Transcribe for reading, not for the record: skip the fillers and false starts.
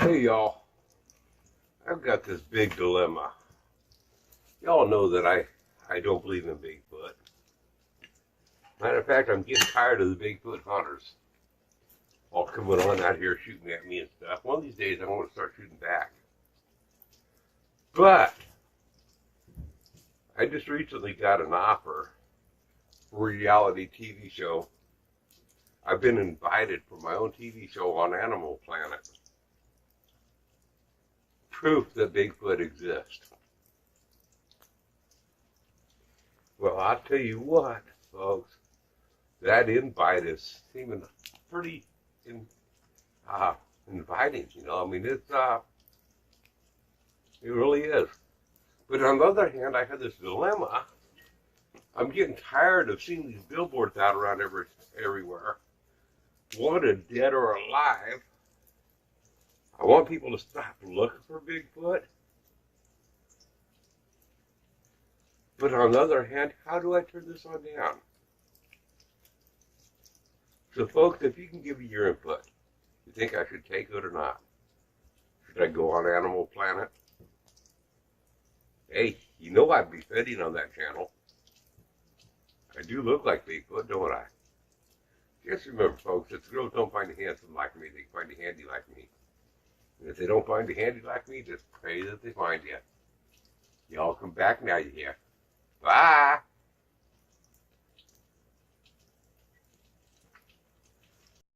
Hey y'all, I've got this big dilemma. Y'all know that I don't believe in Bigfoot. Matter of fact, I'm getting tired of the Bigfoot hunters all coming on out here shooting at me and stuff. One of these days I want to start shooting back. But I just recently got an offer for a reality TV show. I've been invited for my own TV show on Animal Planet. Proof that Bigfoot exists. Well, I'll tell you what, folks, that invite is seeming pretty inviting, you know. I mean, it really is. But on the other hand, I had this dilemma. I'm getting tired of seeing these billboards out around everywhere, wanted dead or alive. I want people to stop looking for Bigfoot. But on the other hand, how do I turn this on down? So folks, if you can give me your input, you think I should take it or not? Should I go on Animal Planet? Hey, you know I'd be fitting on that channel. I do look like Bigfoot, don't I? Just remember, folks, if the girls don't find you handsome like me, they find you handy like me. And if they don't find you handy like me, just pray that they find you. Y'all come back now, you hear. Bye!